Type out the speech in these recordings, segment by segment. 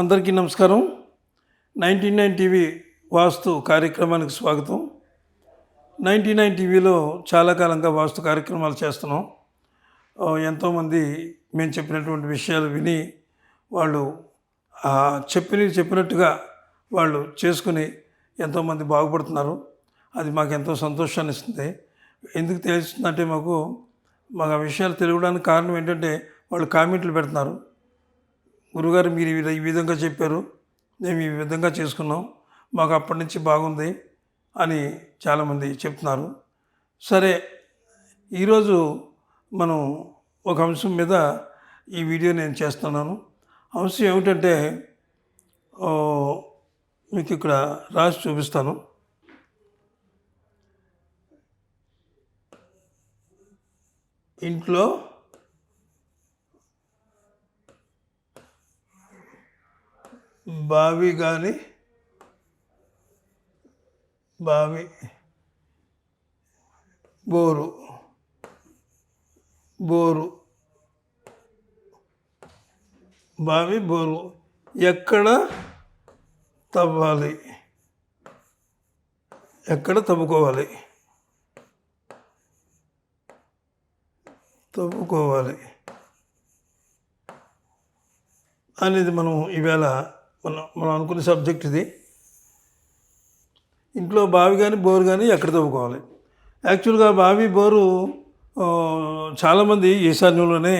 అందరికీ నమస్కారం. 99 టీవీ వాస్తు కార్యక్రమానికి స్వాగతం. 99 టీవీలో చాలా కాలంగా వాస్తు కార్యక్రమాలు చేస్తున్నాం. ఎంతోమంది మేము చెప్పినటువంటి విషయాలు విని వాళ్ళు చెప్పినట్టుగా వాళ్ళు చేసుకుని ఎంతోమంది బాగుపడుతున్నారు. అది మాకు ఎంతో సంతోషాన్ని ఇస్తుంది. ఎందుకు తెలుస్తుందంటే మాకు ఆ విషయాలు తెలియడానికి కారణం ఏంటంటే వాళ్ళు కామెంట్లు పెడుతున్నారు. గురుగారు మీరు ఈ విధంగా చెప్పారు, మేము ఈ విధంగా చేసుకున్నాం, మాకు అప్పటి నుంచి బాగుంది అని చాలామంది చెప్తున్నారు. సరే, ఈరోజు మనం ఒక అంశం మీద ఈ వీడియో నేను చేస్తున్నాను. అంశం ఏమిటంటే మీకు ఇక్కడ రాసి చూపిస్తాను. ఇంట్లో బావి కానీ బోరు ఎక్కడ తవ్వాలి, ఎక్కడ తవ్వుకోవాలి అనేది మనం ఈవేళ మనం అనుకునే సబ్జెక్ట్ ఇది. ఇంట్లో బావి కానీ బోరు కానీ ఎక్కడ తవ్వుకోవాలి. యాక్చువల్గా బావి బోరు చాలామంది ఈశాన్యంలోనే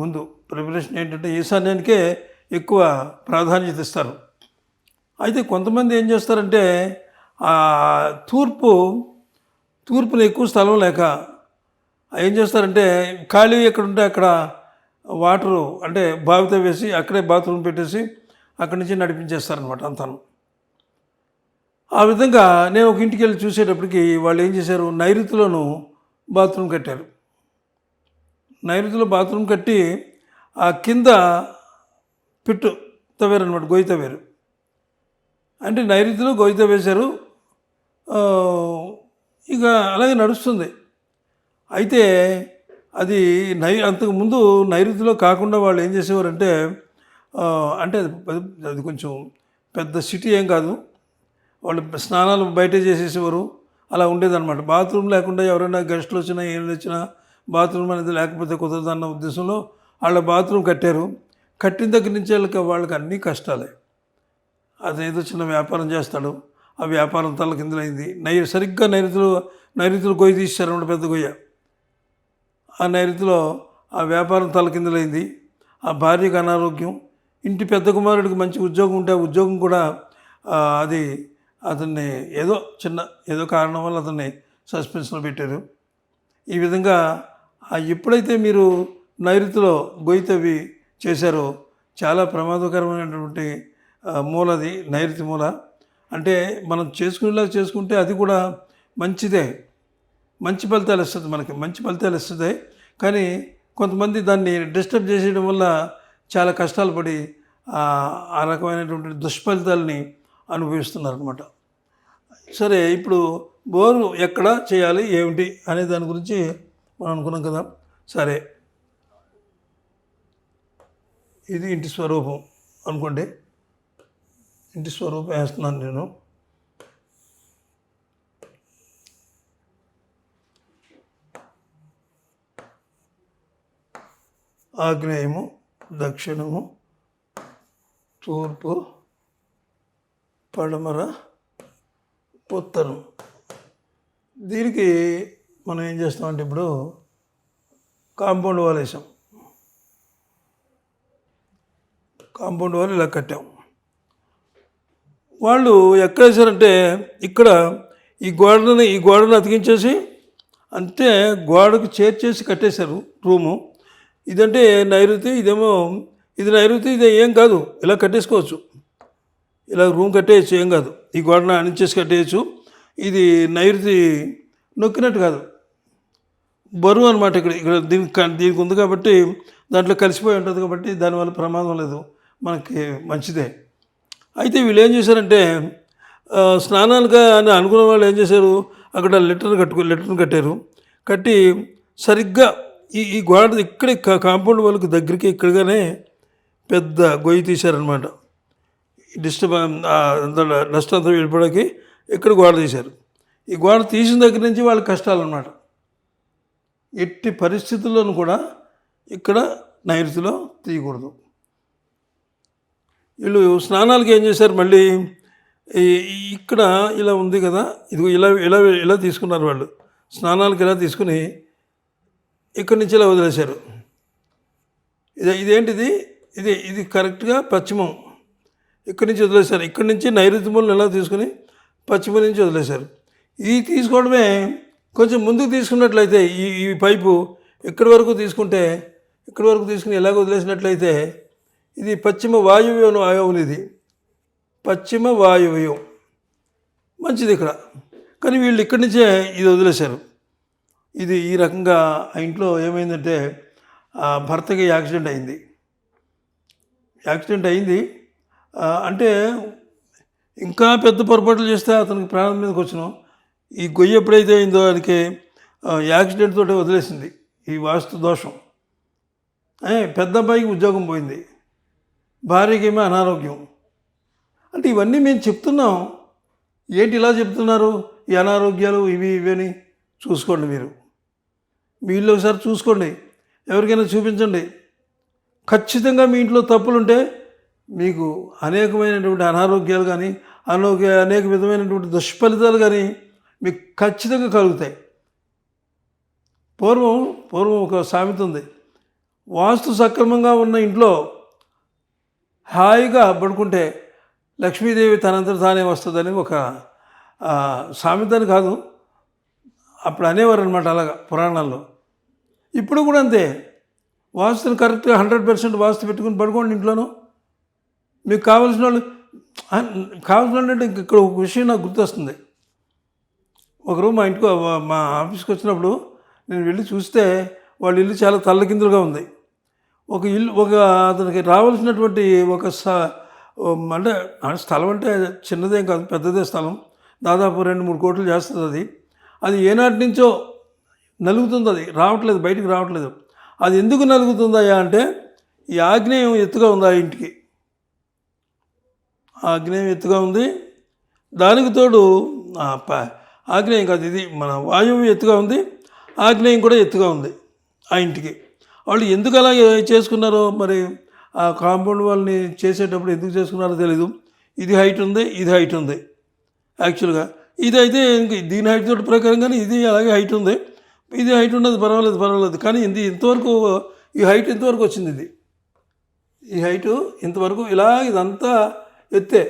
ముందు ప్రిపరేషన్ ఏంటంటే ఈశాన్యానికే ఎక్కువ ప్రాధాన్యత ఇస్తారు. అయితే కొంతమంది ఏం చేస్తారంటే తూర్పున ఎక్కువ స్థలం లేక ఏం చేస్తారంటే ఖాళీ ఎక్కడుంటే అక్కడ వాటరు అంటే బావితో వేసి అక్కడే బాత్రూమ్ పెట్టేసి అక్కడి నుంచి నడిపించేస్తారనమాట అంతాను. ఆ విధంగా నేను ఒక ఇంటికి వెళ్ళి చూసేటప్పటికి వాళ్ళు ఏం చేశారు, నైరుతిలోను బాత్రూమ్ కట్టారు. నైరుతిలో బాత్రూమ్ కట్టి ఆ కింద పిట్టు తవ్వారు అనమాట, గొయ్యి తవ్వారు. అంటే నైరుతిలో గొయ్యి తవ్వేశారు. ఇక అలాగే నడుస్తుంది. అయితే అది అంతకుముందు నైరుతిలో కాకుండా వాళ్ళు ఏం చేసేవారంటే అంటే అది కొంచెం పెద్ద సిటీ ఏం కాదు, వాళ్ళు స్నానాలు బయటే చేసేసేవారు. అలా ఉండేదన్నమాట. బాత్రూమ్ లేకుండా ఎవరైనా గెస్టులు వచ్చినా ఏం వచ్చినా బాత్రూమ్ అనేది లేకపోతే కుదరదన్న ఉద్దేశంలో వాళ్ళ బాత్రూమ్ కట్టారు. కట్టిన దగ్గర నుంచి వాళ్ళకి అన్నీ కష్టాలే. అదేదో చిన్న వ్యాపారం చేస్తాడు, ఆ వ్యాపారం తల కిందలైంది. సరిగ్గా నైరుతిలో గొయ్యి తీశారన్నమాట, పెద్ద గొయ్య. ఆ నైరుతిలో ఆ వ్యాపారం తలకిందులైంది. ఆ భార్యకు అనారోగ్యం. ఇంటి పెద్ద కుమారుడికి మంచి ఉద్యోగం ఉంటే ఆ ఉద్యోగం కూడా అది అతన్ని ఏదో కారణం వల్ల అతన్ని సస్పెన్షన్లో పెట్టారు. ఈ విధంగా ఎప్పుడైతే మీరు నైరుతిలో గొయ్యి తవ్వి చేశారో చాలా ప్రమాదకరమైనటువంటి మూలది నైరుతి మూల. అంటే మనం చేసుకునేలా చేసుకుంటే అది కూడా మంచిదే, మంచి ఫలితాలు ఇస్తుంది, మనకి మంచి ఫలితాలు ఇస్తుంది. కానీ కొంతమంది దాన్ని డిస్టర్బ్ చేసేయడం వల్ల చాలా కష్టాలు పడి ఆ రకమైనటువంటి దుష్ఫలితాలని అనుభవిస్తున్నారు అనమాట. సరే, ఇప్పుడు బోరు ఎక్కడ చేయాలి ఏమిటి అనే దాని గురించి మనం అనుకున్నాం కదా. సరే, ఇది ఇంటి స్వరూపం అనుకోండి. ఇంటి స్వరూపం వేస్తున్నాను నేను. ఆగ్నేయము, దక్షిణము, తూర్పు, పడమర, ఉత్తరం. దీనికి మనం ఏం చేస్తామంటే ఇప్పుడు కాంపౌండ్ వాల్ వేసాం. కాంపౌండ్ వాల్ ఇలా కట్టాం. వాళ్ళు ఎక్కడ వేసారంటే ఇక్కడ ఈ గోడను అతికించేసి అంటే గోడకు చేర్చేసి కట్టేశారు రూము. ఇదంటే నైరుతి, ఇది నైరుతి, ఇది ఏం కాదు, ఇలా కట్టేసుకోవచ్చు. ఇలా రూమ్ కట్టేయచ్చు, ఏం కాదు. ఈ గోడను అణించేసి కట్టేయచ్చు. ఇది నైరుతి నొక్కినట్టు కాదు, బరువు అనమాట. ఇక్కడ దీనికి ఉంది కాబట్టి దాంట్లో కలిసిపోయి ఉంటుంది కాబట్టి దానివల్ల ప్రమాదం లేదు, మనకి మంచిదే. అయితే వీళ్ళు ఏం చేశారంటే స్నానాలుగా అని అనుకున్న వాళ్ళు ఏం చేశారు, అక్కడ లెటర్ను కట్టారు. కట్టి సరిగ్గా ఈ గోడ ఇక్కడే కాంపౌండ్ వాళ్ళకి దగ్గరికి ఇక్కడగానే పెద్ద గొయ్యి తీశారనమాట. డస్ట్ అంతా వెళ్ళిపోవడానికి ఇక్కడ గోడ తీశారు. ఈ గోడ తీసిన దగ్గర నుంచి వాళ్ళకి కష్టాలన్నమాట. ఎట్టి పరిస్థితుల్లోనూ కూడా ఇక్కడ నైరుతిలో తీయకూడదు. వీళ్ళు స్నానాలకి ఏం చేశారు, మళ్ళీ ఇక్కడ ఇలా ఉంది కదా, ఇది ఇలా ఇలా ఇలా తీసుకున్నారు వాళ్ళు. స్నానాలకి ఇలా తీసుకుని ఇక్కడి నుంచి ఇలా వదిలేశారు. ఇదేంటిది, ఇది కరెక్ట్గా పశ్చిమం. ఇక్కడి నుంచి వదిలేశారు. ఇక్కడి నుంచి నైరుతి మూలను ఎలా తీసుకుని పశ్చిమం నుంచి వదిలేశారు. ఇది తీసుకోవడమే కొంచెం ముందుకు తీసుకున్నట్లయితే ఈ పైపు ఇక్కడి వరకు తీసుకుంటే, ఇక్కడి వరకు తీసుకుని ఎలాగ వదిలేసినట్లయితే ఇది పశ్చిమ వాయువ్యం అవును. ఇది పశ్చిమ వాయువ్యం మంచిది ఇక్కడ. కానీ వీళ్ళు ఇక్కడి నుంచే ఇది వదిలేశారు. ఇది ఈ రకంగా ఆ ఇంట్లో ఏమైందంటే భర్తకి యాక్సిడెంట్ అయింది. అంటే ఇంకా పెద్ద పొరపాట్లు చేస్తే అతనికి ప్రాణం మీదకి వచ్చినాం. ఈ గొయ్యి ఎప్పుడైతే అయిందో దానికి యాక్సిడెంట్ తోటే వదిలేసింది. ఈ వాస్తు దోషం. పెద్ద అబ్బాయికి ఉద్యోగం పోయింది, భార్యకి ఏమో అనారోగ్యం. అంటే ఇవన్నీ మేము చెప్తున్నాం. ఏంటి ఇలా చెప్తున్నారు, ఈ అనారోగ్యాలు ఇవి అని చూసుకోండి. మీరు మీ ఇల్లు ఒకసారి చూసుకోండి, ఎవరికైనా చూపించండి. ఖచ్చితంగా మీ ఇంట్లో తప్పులుంటే మీకు అనేకమైనటువంటి అనారోగ్యాలు కానీ అనేక విధమైనటువంటి దుష్ఫలితాలు కానీ మీకు ఖచ్చితంగా కలుగుతాయి. పూర్వం ఒక సామెత ఉంది, వాస్తు సక్రమంగా ఉన్న ఇంట్లో హాయిగా పడుకుంటే లక్ష్మీదేవి తనంతట తానే వస్తుందని ఒక సామెతని కాదు, అప్పుడు అనేవారు అనమాట. అలాగా పురాణాల్లో. ఇప్పుడు కూడా అంతే. వాస్తుని కరెక్ట్గా 100% వాస్తు పెట్టుకుని పడుకోండి ఇంట్లోనూ. మీకు కావాల్సిన వాళ్ళు అంటే ఇక్కడ ఒక విషయం నాకు గుర్తొస్తుంది. ఒకరోజు మా ఆఫీస్కి వచ్చినప్పుడు నేను వెళ్ళి చూస్తే వాళ్ళ ఇల్లు చాలా తల్లకిందులుగా ఉంది. ఒక అతనికి రావాల్సినటువంటి అంటే స్థలం అంటే చిన్నదేం కాదు, పెద్దదే స్థలం. దాదాపు 2-3 కోట్లు చేస్తుంది. అది ఏనాటి నుంచో నలుగుతుంది, అది రావట్లేదు, బయటికి రావట్లేదు. అది ఎందుకు నలుగుతుందయ్యా అంటే ఈ ఆగ్నేయం ఎత్తుగా ఉంది. ఆ ఇంటికి ఆగ్నేయం ఎత్తుగా ఉంది. దానికి తోడు ఆగ్నేయం కాదు, ఇది మన వాయువు ఎత్తుగా ఉంది, ఆగ్నేయం కూడా ఎత్తుగా ఉంది ఆ ఇంటికి. వాళ్ళు ఎందుకు అలా చేసుకున్నారో మరి, ఆ కాంపౌండ్ వాళ్ళని చేసేటప్పుడు ఎందుకు చేసుకున్నారో తెలీదు. ఇది హైట్ ఉంది యాక్చువల్గా. ఇది అయితే దీని హైట్ తోటి ప్రకారంగానే ఇది అలాగే హైట్ ఉంది. ఇది హైట్ ఉన్నది, పర్వాలేదు. కానీ ఇంతవరకు ఈ హైట్ ఇంతవరకు వచ్చింది. ఈ హైటు ఇంతవరకు ఇలా ఇదంతా ఎత్తే.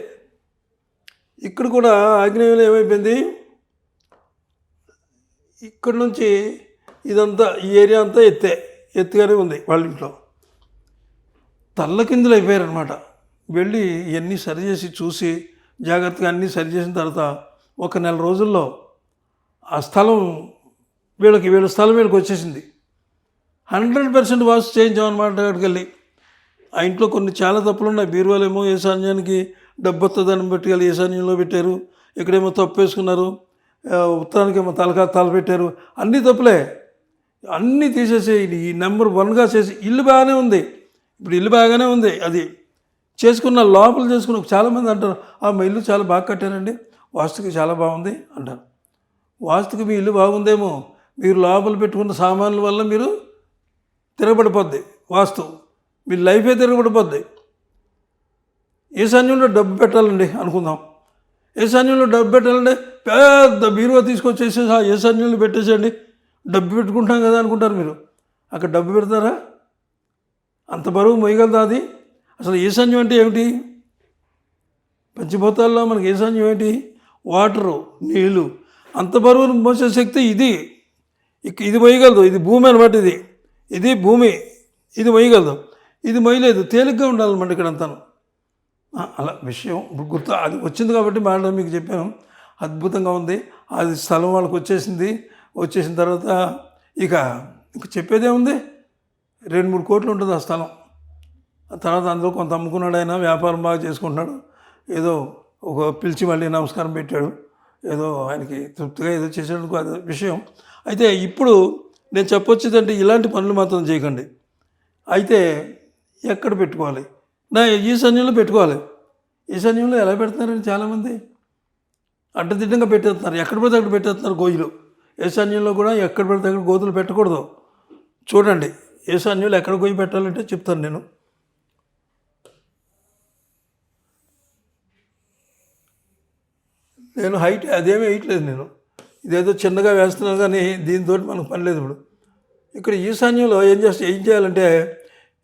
ఇక్కడ కూడా ఆగ్నేయంలో ఏమైపోయింది, ఇక్కడ నుంచి ఇదంతా ఈ ఏరియా అంతా ఎత్తుగానే ఉంది. వాళ్ళ ఇంట్లో తల్లకిందులు అయిపోయారనమాట. వెళ్ళి ఇవన్నీ సరిచేసి చూసి జాగ్రత్తగా అన్నీ సరిచేసిన తర్వాత 1 నెల రోజుల్లో ఆ స్థలం వీళ్ళ స్థలం వీళ్ళకి వచ్చేసింది. 100% వాస్తు చేయించామన్నమాట. అక్కడికి వెళ్ళి ఆ ఇంట్లో కొన్ని చాలా తప్పులు ఉన్నాయి. బీరువాలేమో ఈశాన్యానికి డబ్బు వస్తుందని పెట్టుకెళ్ళి ఈశాన్యంలో పెట్టారు. ఇక్కడేమో తప్పు వేసుకున్నారు. ఉత్తరానికేమో తల పెట్టారు. అన్నీ తప్పులే. అన్నీ తీసేసి ఈ నెంబర్ 1గా చేసి ఇల్లు బాగానే ఉంది. ఇప్పుడు ఇల్లు బాగానే ఉంది. అది చేసుకున్న లోపల చేసుకున్న చాలామంది అంటారు, మా ఇల్లు చాలా బాగా కట్టారండి, వాస్తుకి చాలా బాగుంది అంటారు. వాస్తుకి మీ ఇల్లు బాగుందేమో, మీరు లోపల పెట్టుకున్న సామాన్ల వల్ల మీరు తిరగబడిపోద్ది వాస్తు. మీ లైఫే తిరగబడిపోద్ది. ఈశాన్యంలో డబ్బు పెట్టాలండి అనుకుందాం. ఈశాన్యంలో డబ్బు పెట్టాలంటే పెద్ద బీరువా తీసుకొచ్చేసి ఈశాన్యంలో పెట్టేసేయండి, డబ్బు పెట్టుకుంటాం కదా అనుకుంటారు మీరు. అక్కడ డబ్బు పెడతారా? అంత బరువు మొయ్యగలదా అది? అసలు ఈశాన్యం అంటే ఏమిటి? పంచభూతాల్లో మనకి ఈశాన్యం ఏంటి? వాటరు, నీళ్ళు. అంత బరువును మోసే శక్తి ఇది మొయ్యగలదు. ఇది భూమి అనమాట. ఇది భూమి. ఇది మొయ్యగలదు. ఇది మొయ్యలేదు. తేలిగ్గా ఉండాలన్నమాట ఇక్కడ అంతాను. అలా విషయం గుర్తు అది వచ్చింది కాబట్టి మాట మీకు చెప్పాను. అద్భుతంగా ఉంది. అది స్థలం వాళ్ళకి వచ్చేసిన తర్వాత ఇక చెప్పేదే ఉంది. 2-3 కోట్లు ఉంటుంది ఆ స్థలం. ఆ తర్వాత అందులో కొంత అమ్ముకున్నాడు. ఆయన వ్యాపారం బాగా చేసుకుంటున్నాడు. ఏదో ఒక పిలిచి మళ్ళీ నమస్కారం పెట్టాడు. ఏదో ఆయనకి తృప్తిగా ఏదో చేసేందుకు అది విషయం. అయితే ఇప్పుడు నేను చెప్పొచ్చేదంటే ఇలాంటి పనులు మాత్రం చేయకండి. అయితే ఎక్కడ పెట్టుకోవాలి, నా ఈశాన్యంలో పెట్టుకోవాలి. ఈశాన్యంలో ఎలా పెడుతున్నారండి చాలామంది అడ్డదిడ్డంగా పెట్టేస్తున్నారు, ఎక్కడ పడితే అక్కడ పెట్టేస్తున్నారు గోజులు. ఈశాన్యంలో కూడా ఎక్కడ పడితే అక్కడ గోతులు పెట్టకూడదు. చూడండి, ఈశాన్యంలో ఎక్కడ గొయ్యి పెట్టాలంటే చెప్తాను నేను. నేను హైట్ అదేమీ వేయట్లేదు, నేను ఇదేదో చిన్నగా వేస్తున్నాను, కానీ దీంతో మనకు పని లేదు. ఇప్పుడు ఇక్కడ ఈశాన్యంలో ఏం చేయాలంటే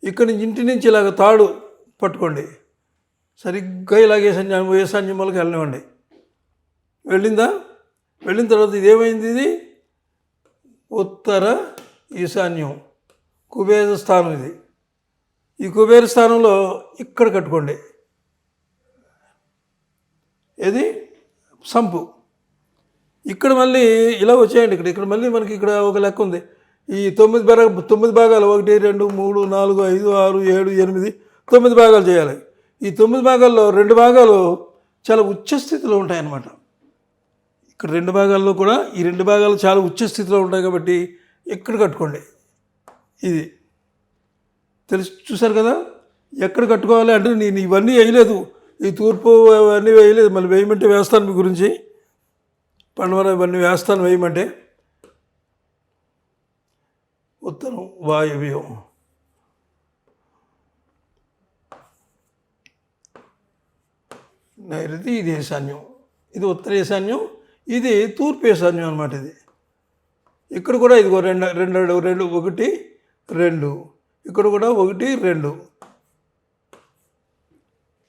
ఇక్కడ నుంచి ఇంటి నుంచి ఇలాగ తాడు పట్టుకోండి, సరిగ్గా ఇలాగ ఈశాన్యం వాళ్ళకి వెళ్ళనివ్వండి. వెళ్ళిందా? వెళ్ళిన తర్వాత ఇదేమైంది, ఇది ఉత్తర ఈశాన్యం కుబేర స్థానం. ఇది ఈ కుబేర స్థానంలో ఇక్కడ కట్టుకోండి. ఏది సంపు. ఇక్కడ మళ్ళీ ఇలా వచ్చేయండి. ఇక్కడ మళ్ళీ మనకి ఇక్కడ ఒక లెక్క ఉంది. ఈ 9 భాగాలు 1 2 3 4 5 6 7 8 9 భాగాలు చేయాలి. ఈ 9 భాగాల్లో 2 భాగాలు చాలా ఉచ్చస్థితిలో ఉంటాయన్నమాట. ఇక్కడ 2 భాగాల్లో కూడా ఈ 2 భాగాలు చాలా ఉచ్చస్థితిలో ఉంటాయి కాబట్టి ఇక్కడ కట్టుకోండి. ఇది చూసారు కదా ఎక్కడ కట్టుకోవాలి అంటే. నేను ఇవన్నీ వేయలేదు, ఈ తూర్పు అవన్నీ వేయలేదు. మళ్ళీ వేయమంటే వేస్తాను, మీ గురించి పండుగ ఇవన్నీ వేస్తాను వేయమంటే. ఉత్తరం వాయవ్యం, నైరుతి, ఇది ఈశాన్యం, ఇది ఉత్తర ఈశాన్యం, ఇది తూర్పు ఈశాన్యం అనమాట. ఇది ఇక్కడ కూడా ఇదిగో 2 1 2, ఇక్కడ కూడా 1 2.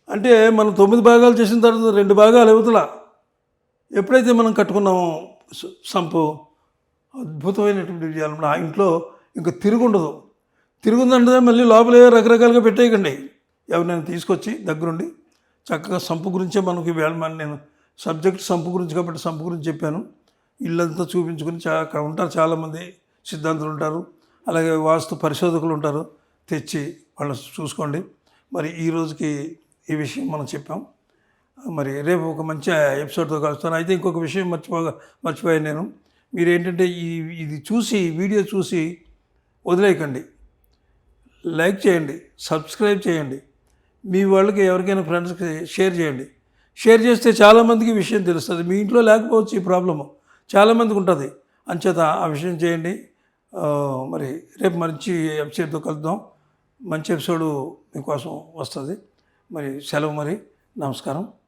అంటే మనం 9 భాగాలు చేసిన తర్వాత 2 భాగాలు అవతల ఎప్పుడైతే మనం కట్టుకున్నామో సంపు, అద్భుతమైనటువంటి విజయాలు. ఆ ఇంట్లో ఇంకా తిరుగుండదు. తిరుగుందంటే మళ్ళీ లోపలే రకరకాలుగా పెట్టేయకండి. ఎవరినైనా తీసుకొచ్చి దగ్గరుండి చక్కగా సంపు గురించే మనకి నేను సబ్జెక్ట్ సంపు గురించి కాబట్టి సంపు గురించి చెప్పాను. ఇల్లంతా చూపించుకొని అక్కడ ఉంటారు చాలామంది సిద్ధాంతులు ఉంటారు, అలాగే వాస్తు పరిశోధకులు ఉంటారు. తెచ్చి వాళ్ళు చూసుకోండి. మరి ఈ రోజుకి ఈ విషయం మనం చెప్పాం. మరి రేపు ఒక మంచి ఎపిసోడ్తో కలుస్తాను. అయితే ఇంకొక విషయం మర్చిపోయాను నేను. మీరు ఏంటంటే ఇది చూసి, వీడియో చూసి వదిలేయకండి. లైక్ చేయండి, సబ్స్క్రైబ్ చేయండి, మీ వాళ్ళకి ఎవరికైనా ఫ్రెండ్స్కి షేర్ చేయండి. షేర్ చేస్తే చాలామందికి విషయం తెలుస్తుంది. మీ ఇంట్లో లేకపోవచ్చు ఈ ప్రాబ్లము, చాలామందికి ఉంటుంది. అంచేత ఆ విషయం చేయండి. మరి రేపు మంచి ఎపిసోడ్తో కలుద్దాం. మంచి ఎపిసోడు మీకోసం వస్తుంది. మరి సెలవు. మరి నమస్కారం.